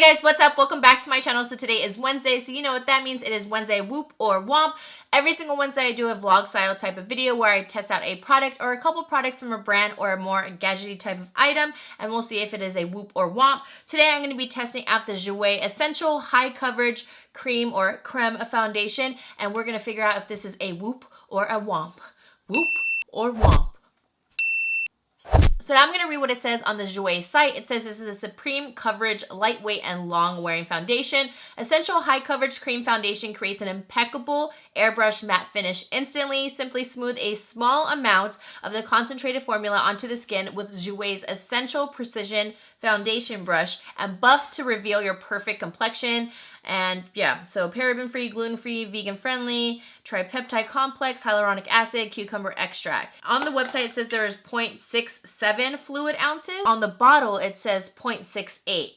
Hey guys, what's up? Welcome back to my channel. So today is Wednesday, so you know what that means. It is Wednesday Whoop or Womp. Every single Wednesday I do a vlog style type of video where I test out a product or a couple products from a brand or a more gadgety type of item, and we'll see if it is a Whoop or Womp. Today I'm going to be testing out the Jouer Essential High Coverage Cream or Creme Foundation, and we're going to figure out if this is a Whoop or a Womp. Whoop or Womp. So now I'm going to read what it says on the Jouer site. It says this is a supreme coverage, lightweight, and long-wearing foundation. Essential High Coverage Cream Foundation creates an impeccable airbrush matte finish instantly. Simply smooth a small amount of the concentrated formula onto the skin with Jouer's Essential Precision Foundation Brush and buff to reveal your perfect complexion. And yeah, so paraben-free, gluten-free, vegan-friendly, tripeptide complex, hyaluronic acid, cucumber extract. On the website, it says there is 0.67 fluid ounces. On the bottle, it says 0.68.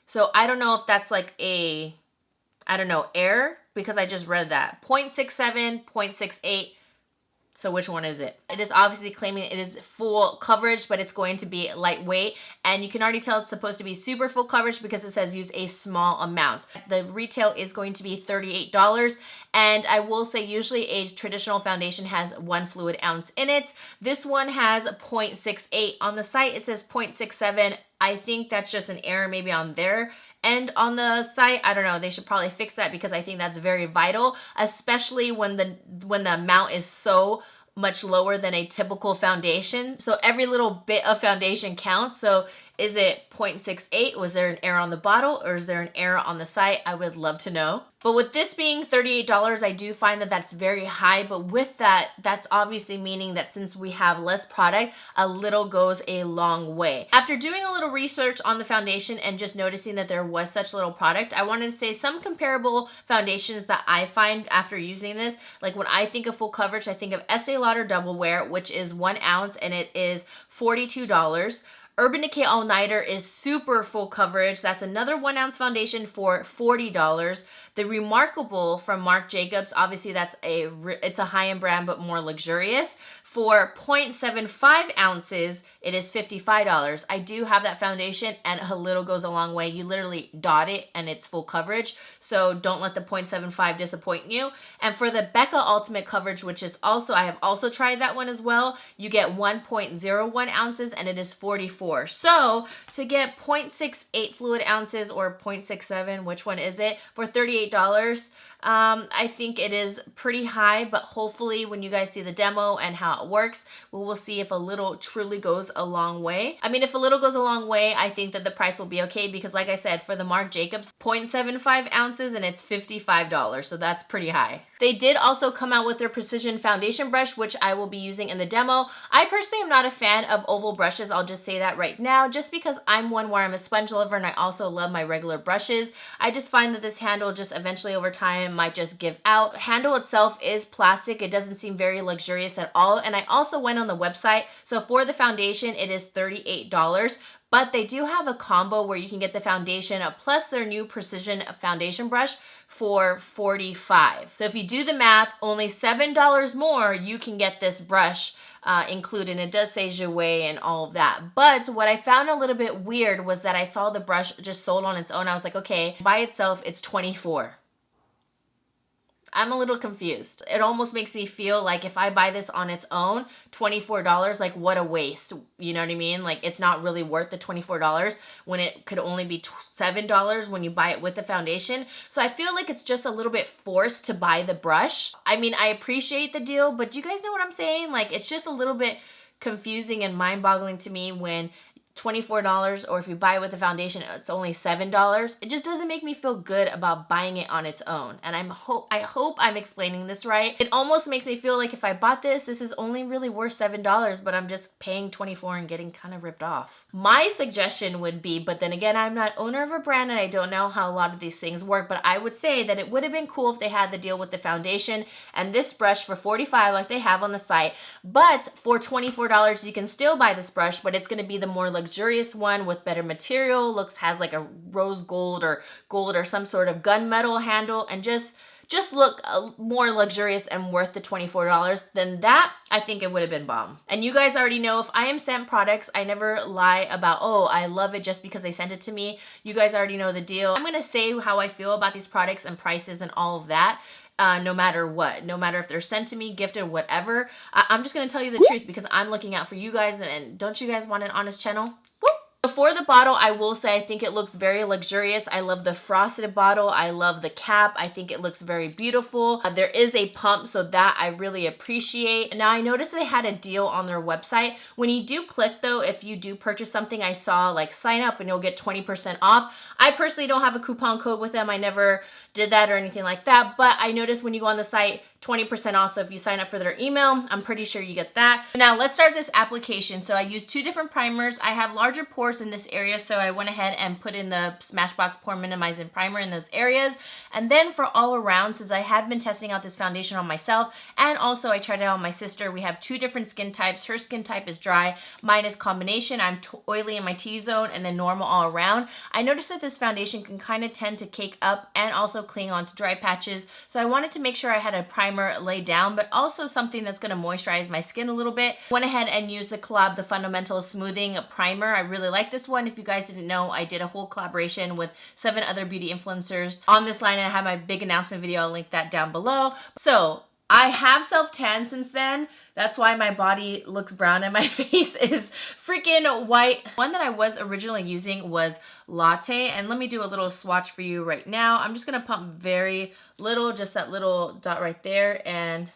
So I don't know if that's like a, error, because I just read that. 0.67, 0.68. So which one is it? It is obviously claiming it is full coverage, but it's going to be lightweight. And you can already tell it's supposed to be super full coverage because it says use a small amount. The retail is going to be $38. And I will say usually a traditional foundation has 1 fluid ounce in it. This one has 0.68. On the site, it says 0.67. I think that's just an error maybe on their end on the site. I don't know. They should probably fix that because I think that's very vital, especially when the amount is so much lower than a typical foundation. So every little bit of foundation counts. So is it 0.68? Was there an error on the bottle or is there an error on the site? I would love to know. But with this being $38, I do find that that's very high. But with that, that's obviously meaning that since we have less product, a little goes a long way. After doing a little research on the foundation and just noticing that there was such little product, I wanted to say some comparable foundations that I find after using this. Like when I think of full coverage, I think of Estee Lauder Double Wear, which is 1 ounce and it is $42. Urban Decay All Nighter is super full coverage. That's another 1 ounce foundation for $40. The Remarkable from Marc Jacobs, obviously it's a high-end brand but more luxurious. For 0.75 ounces, it is $55. I do have that foundation and a little goes a long way. You literally dot it and it's full coverage. So don't let the 0.75 disappoint you. And for the Becca Ultimate Coverage, which is also, I have also tried that one as well. You get 1.01 ounces and it is $44. So to get 0.68 fluid ounces or 0.67, which one is it, for $38, I think it is pretty high, but hopefully when you guys see the demo and how it works, we will see if a little truly goes a long way. I mean, if a little goes a long way, I think that the price will be okay because like I said, for the Marc Jacobs, 0.75 ounces and it's $55, so that's pretty high. They did also come out with their Precision Foundation Brush, which I will be using in the demo. I personally am not a fan of oval brushes. I'll just say that right now, just because I'm one where I'm a sponge lover and I also love my regular brushes. I just find that this handle just eventually over time might just give out. The handle itself is plastic. It doesn't seem very luxurious at all. And I also went on the website. So for the foundation, it is $38. But they do have a combo where you can get the foundation plus their new Precision Foundation Brush for $45. So if you do the math, only $7 more, you can get this brush included. It does say Jouer and all of that. But what I found a little bit weird was that I saw the brush just sold on its own. I was like, okay, by itself, it's $24. I'm a little confused. It almost makes me feel like if I buy this on its own, $24, like what a waste. You know what I mean? Like it's not really worth the $24 when it could only be $7 when you buy it with the foundation. So I feel like it's just a little bit forced to buy the brush. I mean, I appreciate the deal, but do you guys know what I'm saying? Like it's just a little bit confusing and mind-boggling to me when $24, or if you buy it with the foundation, it's only $7. It just doesn't make me feel good about buying it on its own. And I hope I'm explaining this right. It almost makes me feel like if I bought this is only really worth $7, but I'm just paying $24 and getting kind of ripped off. My suggestion would be, but then again, I'm not owner of a brand and I don't know how a lot of these things work, but I would say that it would have been cool if they had the deal with the foundation and this brush for $45 like they have on the site. But for $24, you can still buy this brush, but it's going to be the more luxurious one with better material, has like a rose gold or some sort of gunmetal handle, and just just look more luxurious and worth the $24, then that, I think it would have been bomb. And you guys already know if I am sent products, I never lie about, oh, I love it just because they sent it to me. You guys already know the deal. I'm gonna say how I feel about these products and prices and all of that. No matter what, no matter if they're sent to me, gifted, whatever. I'm just gonna tell you the truth because I'm looking out for you guys, and don't you guys want an honest channel? Whoop. Before the bottle, I will say I think it looks very luxurious. I love the frosted bottle. I love the cap. I think it looks very beautiful. There is a pump, so that I really appreciate. Now, I noticed they had a deal on their website. When you do click, though, if you do purchase something, I saw like sign up and you'll get 20% off. I personally don't have a coupon code with them. I never did that or anything like that, but I noticed when you go on the site, 20% off. So if you sign up for their email, I'm pretty sure you get that. Now let's start this application. So I used 2 different primers. I have larger pores in this area, so I went ahead and put in the Smashbox Pore Minimizing Primer in those areas. And then for all around, since I have been testing out this foundation on myself, and also I tried it out on my sister, we have 2 different skin types. Her skin type is dry, mine is combination. I'm oily in my T-zone and then normal all around. I noticed that this foundation can kind of tend to cake up and also cling onto dry patches. So I wanted to make sure I had a primer laid down, but also something that's going to moisturize my skin a little bit. Went ahead and used the collab, the Fundamental Smoothing Primer. I really like this one. If you guys didn't know, I did a whole collaboration with 7 other beauty influencers on this line, and I have my big announcement video. I'll link that down below. So I have self-tanned since then. That's why my body looks brown and my face is freaking white. One that I was originally using was Latte, and let me do a little swatch for you right now. I'm just gonna pump very little, just that little dot right there, and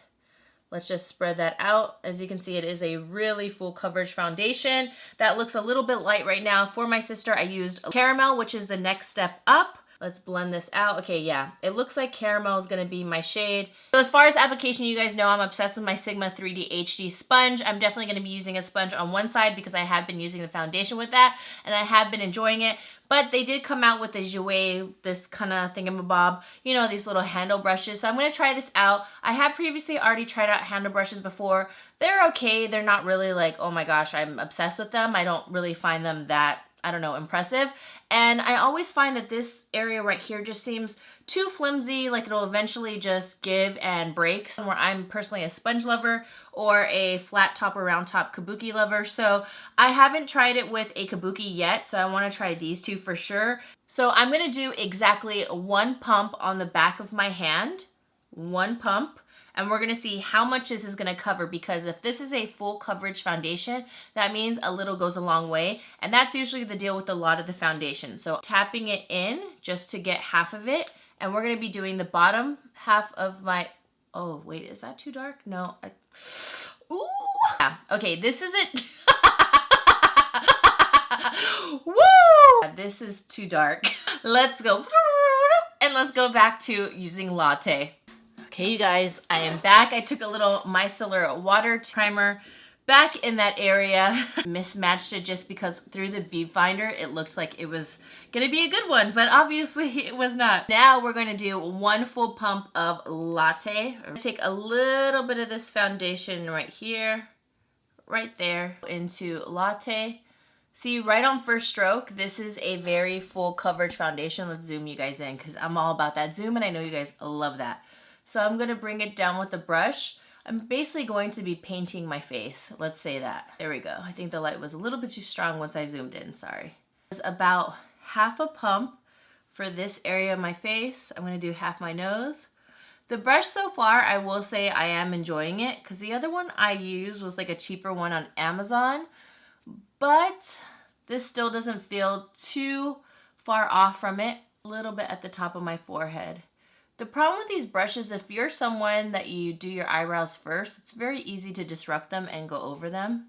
let's just spread that out. As you can see, it is a really full coverage foundation. That looks a little bit light right now. For my sister, I used Caramel, which is the next step up. Let's blend this out. Okay, yeah, it looks like caramel is gonna be my shade. So as far as application, you guys know I'm obsessed with my Sigma 3D HD sponge. I'm definitely gonna be using a sponge on one side because I have been using the foundation with that, and I have been enjoying it. But they did come out with the Jouer, this kind of thingamabob, you know, these little handle brushes. So I'm gonna try this out. I have previously already tried out handle brushes before. They're okay. They're not really like, oh my gosh, I'm obsessed with them. I don't really find them that, I don't know, impressive. And I always find that this area right here just seems too flimsy, like it'll eventually just give and break. Where I'm personally a sponge lover or a flat top or round top kabuki lover. So I haven't tried it with a kabuki yet, so I want to try these 2 for sure. So I'm going to do exactly 1 pump on the back of my hand, 1 pump. And we're going to see how much this is going to cover, because if this is a full coverage foundation, that means a little goes a long way. And that's usually the deal with a lot of the foundation. So tapping it in just to get half of it. And we're going to be doing the bottom half of my, oh, wait, is that too dark? No. Ooh. Yeah. Okay, this is it. Woo! This is too dark. Let's go. And let's go back to using Latte. Okay, you guys, I am back. I took a little micellar water primer back in that area. Mismatched it just because through the viewfinder, it looks like it was gonna be a good one, but obviously it was not. Now we're gonna do 1 full pump of Latte. I'm gonna take a little bit of this foundation right here, right there, into Latte. See, right on first stroke, this is a very full coverage foundation. Let's zoom you guys in because I'm all about that zoom, and I know you guys love that. So I'm going to bring it down with the brush. I'm basically going to be painting my face. Let's say that. There we go. I think the light was a little bit too strong once I zoomed in. Sorry. It's about half a pump for this area of my face. I'm going to do half my nose. The brush so far, I will say I am enjoying it because the other one I used was like a cheaper one on Amazon. But this still doesn't feel too far off from it. A little bit at the top of my forehead. The problem with these brushes, if you're someone that you do your eyebrows first, it's very easy to disrupt them and go over them.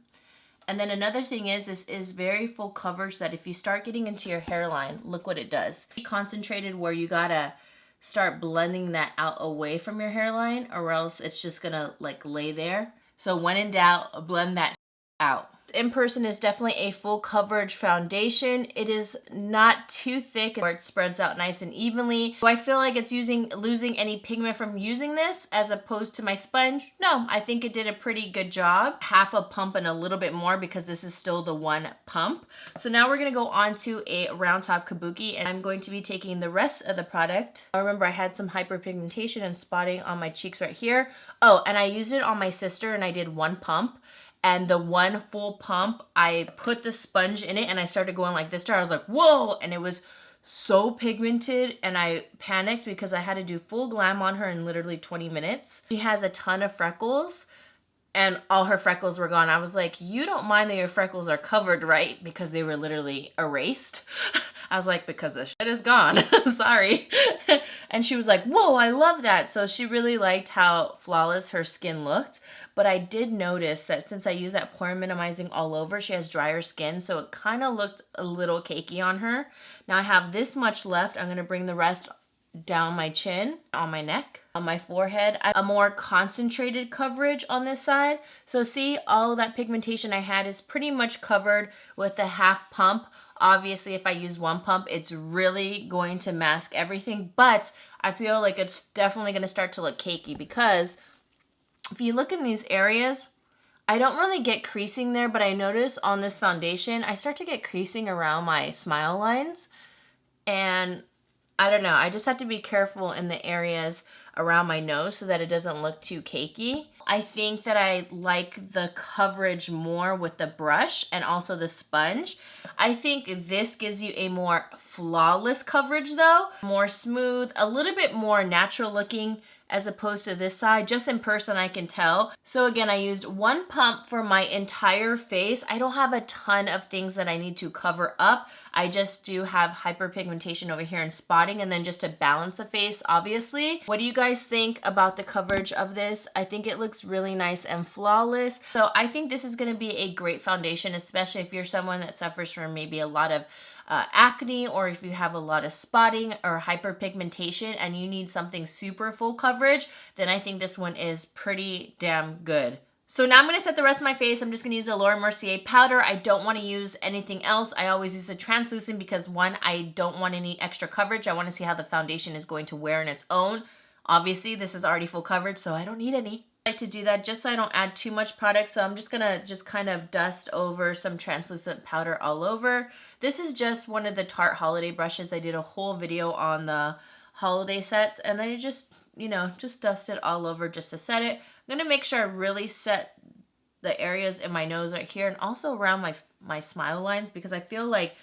And then another thing is, this is very full coverage that if you start getting into your hairline, look what it does. Be concentrated where you gotta start blending that out away from your hairline, or else it's just gonna like lay there. So when in doubt, blend that out. In person is definitely a full coverage foundation. It is not too thick where it spreads out nice and evenly. Do I feel like it's losing any pigment from using this as opposed to my sponge? No, I think it did a pretty good job. Half a pump and a little bit more because this is still the one pump. So now we're gonna go on to a round top kabuki, and I'm going to be taking the rest of the product. I remember I had some hyperpigmentation and spotting on my cheeks right here. Oh, and I used it on my sister and I did one pump. And the one full pump, I put the sponge in it and I started going like this to her. I was like, whoa! And it was so pigmented and I panicked because I had to do full glam on her in literally 20 minutes. She has a ton of freckles and all her freckles were gone. I was like, you don't mind that your freckles are covered, right? Because they were literally erased. I was like, because the shit is gone. Sorry. And she was like, whoa, I love that. So she really liked how flawless her skin looked. But I did notice that since I use that pore minimizing all over, she has drier skin. So it kind of looked a little cakey on her. Now I have this much left. I'm going to bring the rest down my chin, on my neck, on my forehead. A more concentrated coverage on this side. So see, all of that pigmentation I had is pretty much covered with the half pump. Obviously, if I use one pump, it's really going to mask everything, but I feel like it's definitely going to start to look cakey because if you look in these areas, I don't really get creasing there, but I notice on this foundation, I start to get creasing around my smile lines, and I don't know, I just have to be careful in the areas around my nose so that it doesn't look too cakey. I think that I like the coverage more with the brush and also the sponge. I think this gives you a more flawless coverage though, more smooth, a little bit more natural looking as opposed to this side. Just in person I can tell. So again, I used one pump for my entire face. I don't have a ton of things that I need to cover up. I just do have hyperpigmentation over here and spotting, and then just to balance the face, obviously. What do you guys think about the coverage of this? I think it looks really nice and flawless. So I think this is gonna be a great foundation, especially if you're someone that suffers from maybe a lot of acne, or if you have a lot of spotting or hyperpigmentation and you need something super full coverage, then I think this one is pretty damn good. So now I'm going to set the rest of my face. I'm just going to use the Laura Mercier powder. I don't want to use anything else. I always use a translucent because one, I don't want any extra coverage. I want to see how the foundation is going to wear on its own. Obviously, this is already full coverage, so I don't need any. I like to do that just so I don't add too much product, so I'm just gonna kind of dust over some translucent powder all over. This is just one of the Tarte holiday brushes. I did a whole video on the holiday sets, and then you just, you know, just dust it all over just to set it. I'm gonna make sure I really set the areas in my nose right here and also around my smile lines, because I feel like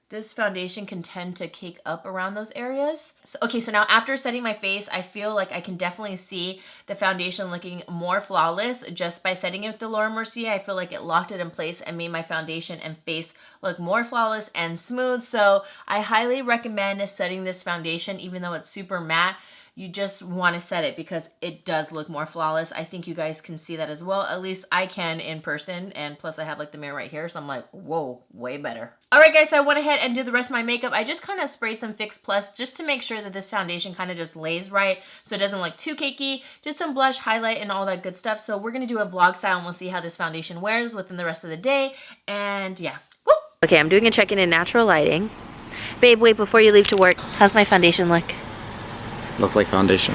this foundation can tend to cake up around those areas. So, okay, so now after setting my face, I feel like I can definitely see the foundation looking more flawless just by setting it with the Laura Mercier. I feel like it locked it in place and made my foundation and face look more flawless and smooth. So I highly recommend setting this foundation, even though it's super matte. You just want to set it because it does look more flawless. I think you guys can see that as well. At least I can in person. And plus I have like the mirror right here. So I'm like, whoa, way better. All right, guys, so I went ahead and did the rest of my makeup. I just kind of sprayed some Fix Plus just to make sure that this foundation kind of just lays right so it doesn't look too cakey. Did some blush, highlight, and all that good stuff. So we're going to do a vlog style and we'll see how this foundation wears within the rest of the day. And yeah. Woo! Okay, I'm doing a check-in in natural lighting. Babe, wait, before you leave to work, how's my foundation look? Looks like foundation.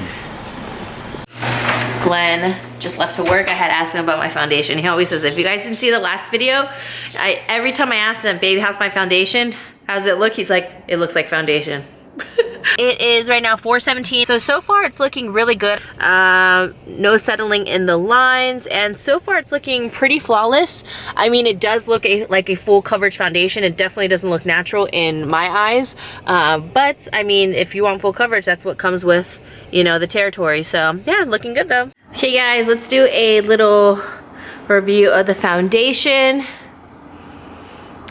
Glenn just left to work. I had asked him about my foundation. He always says, if you guys didn't see the last video, every time I asked him, baby, how's my foundation? How's it look? He's like, it looks like foundation. It is right now 4:17. So far it's looking really good. No settling in the lines, and so far it's looking pretty flawless. I mean, it does look like a full coverage foundation. It definitely doesn't look natural in my eyes. But I mean, if you want full coverage, that's what comes with, you know, the territory. So yeah, looking good though. Okay guys, let's do a little review of the foundation.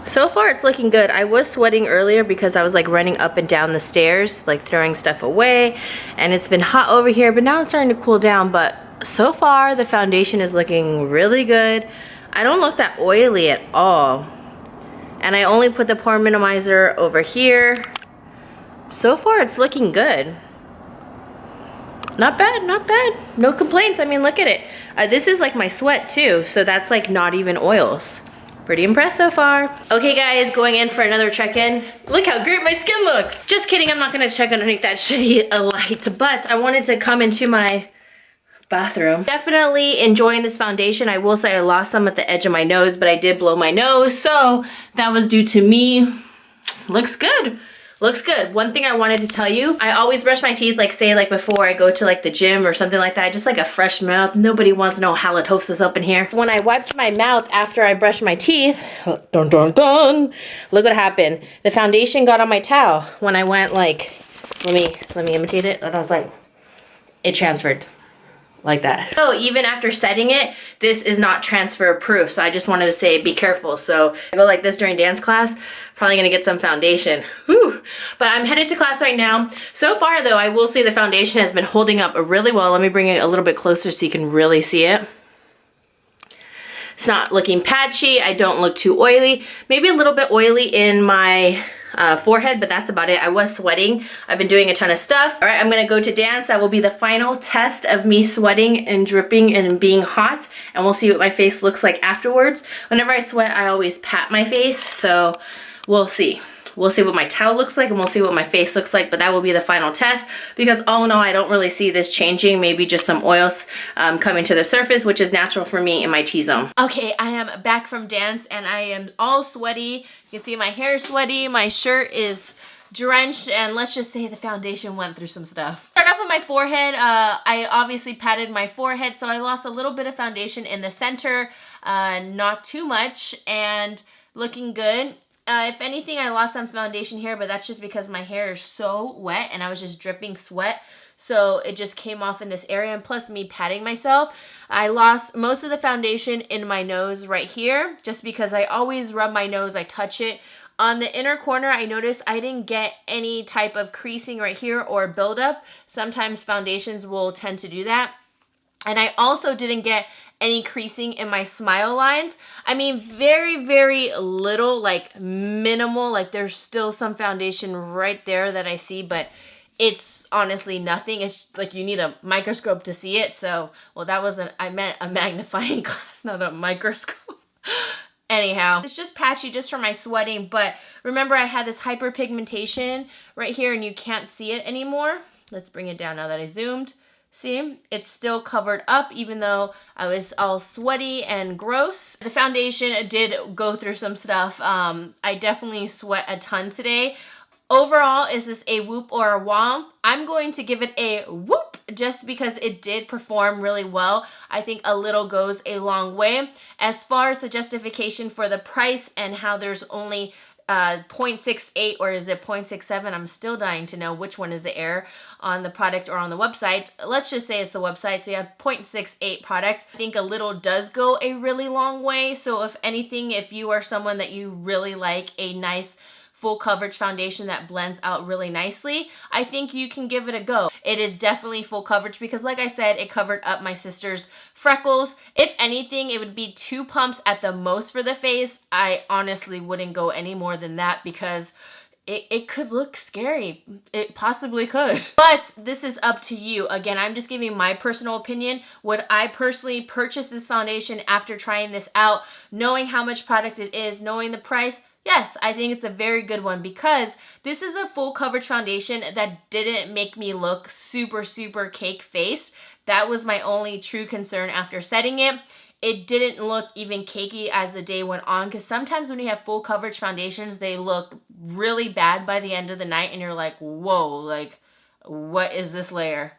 So far it's looking good. I was sweating earlier because I was like running up and down the stairs, like throwing stuff away, and it's been hot over here, but now it's starting to cool down. But so far the foundation is looking really good. I don't look that oily at all, and I only put the pore minimizer over here. So far it's looking good. Not bad, not bad. No complaints. I mean, look at it. This is like my sweat too, so that's like not even oils. pretty impressed so far. Okay guys, going in for another check-in. Look how great my skin looks. Just kidding, I'm not gonna check underneath that shitty light, but I wanted to come into my bathroom. Definitely enjoying this foundation. I will say I lost some at the edge of my nose, but I did blow my nose, so that was due to me. Looks good. Looks good. One thing I wanted to tell you, I always brush my teeth, like say like before I go to like the gym or something like that. Just like a fresh mouth. Nobody wants no halitosis up in here. When I wiped my mouth after I brushed my teeth, dun dun dun, look what happened. The foundation got on my towel when I went like, let me imitate it. And I was like, it transferred. Like that. So even after setting it, this is not transfer proof. So I just wanted to say be careful. So I go like this during dance class, probably gonna get some foundation. Whew. But I'm headed to class right now. So far though, I will say the foundation has been holding up really well. Let me bring it a little bit closer so you can really see it. It's not looking patchy. I don't look too oily. Maybe a little bit oily in my forehead, but that's about it. I was sweating. I've been doing a ton of stuff. All right, I'm gonna go to dance. That will be the final test of me sweating and dripping and being hot, and we'll see what my face looks like afterwards. Whenever I sweat, I always pat my face, so we'll see. We'll see what my towel looks like, and we'll see what my face looks like, but that will be the final test, because all in all, I don't really see this changing. Maybe just some oils coming to the surface, which is natural for me in my T-zone. Okay, I am back from dance, and I am all sweaty. You can see my hair is sweaty, my shirt is drenched, and let's just say the foundation went through some stuff. Start off with my forehead. I obviously patted my forehead, so I lost a little bit of foundation in the center, not too much, and looking good. If anything, I lost some foundation here, but that's just because my hair is so wet and I was just dripping sweat. So it just came off in this area, and plus me patting myself. I lost most of the foundation in my nose right here, just because I always rub my nose, I touch it. On the inner corner, I noticed I didn't get any type of creasing right here or buildup. Sometimes foundations will tend to do that. And I also didn't get any creasing in my smile lines. I mean, very, very little, like minimal, like there's still some foundation right there that I see, but it's honestly nothing. It's like you need a microscope to see it. So, well, that wasn't, I meant a magnifying glass, not a microscope. Anyhow, it's just patchy just from my sweating, but remember I had this hyperpigmentation right here and you can't see it anymore. Let's bring it down now that I zoomed. See, it's still covered up even though I was all sweaty and gross. The foundation did go through some stuff. I definitely sweat a ton today. Overall, is this a whoop or a womp? I'm going to give it a whoop just because it did perform really well. I think a little goes a long way. As far as the justification for the price and how there's only 0.68 or is it 0.67? I'm still dying to know which one is the error on the product or on the website. Let's just say it's the website. So you have 0.68 product. I think a little does go a really long way. So if anything, if you are someone that you really like a nice full coverage foundation that blends out really nicely, I think you can give it a go. It is definitely full coverage because like I said, it covered up my sister's freckles. If anything, it would be 2 pumps at the most for the face. I honestly wouldn't go any more than that because it could look scary. It possibly could. But this is up to you. Again, I'm just giving my personal opinion. Would I personally purchase this foundation after trying this out, knowing how much product it is, knowing the price? Yes, I think it's a very good one because this is a full coverage foundation that didn't make me look super, super cake faced. That was my only true concern after setting it. It didn't look even cakey as the day went on because sometimes when you have full coverage foundations, they look really bad by the end of the night and you're like, whoa, like what is this layer?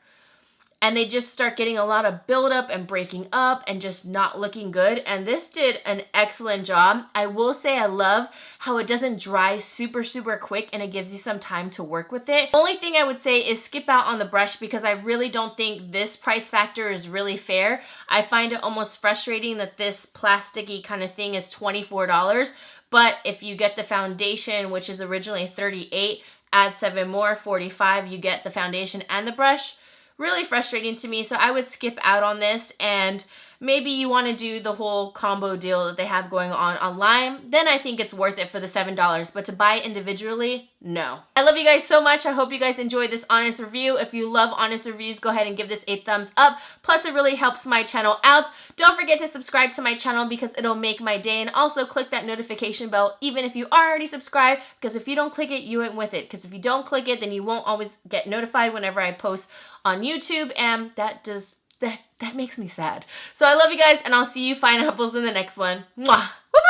And they just start getting a lot of buildup and breaking up and just not looking good. And this did an excellent job. I will say I love how it doesn't dry super, super quick and it gives you some time to work with it. Only thing I would say is skip out on the brush because I really don't think this price factor is really fair. I find it almost frustrating that this plasticky kind of thing is $24. But if you get the foundation, which is originally $38, add 7 more, $45, you get the foundation and the brush. Really frustrating to me, so I would skip out on this and maybe you want to do the whole combo deal that they have going on online, then I think it's worth it for the $7. But to buy it individually, no. I love you guys so much. I hope you guys enjoyed this honest review. If you love honest reviews, go ahead and give this a thumbs up. Plus, it really helps my channel out. Don't forget to subscribe to my channel because it'll make my day. And also click that notification bell even if you are already subscribed, because if you don't click it, you ain't with it. Because if you don't click it, then you won't always get notified whenever I post on YouTube, and that makes me sad. So I love you guys, and I'll see you fine apples in the next one. Mwah! Woo-hoo!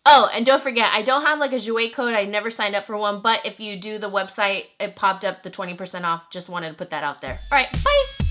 Oh, and don't forget, I don't have like a Jouer code. I never signed up for one, but if you do the website, it popped up the 20% off. Just wanted to put that out there. All right, bye!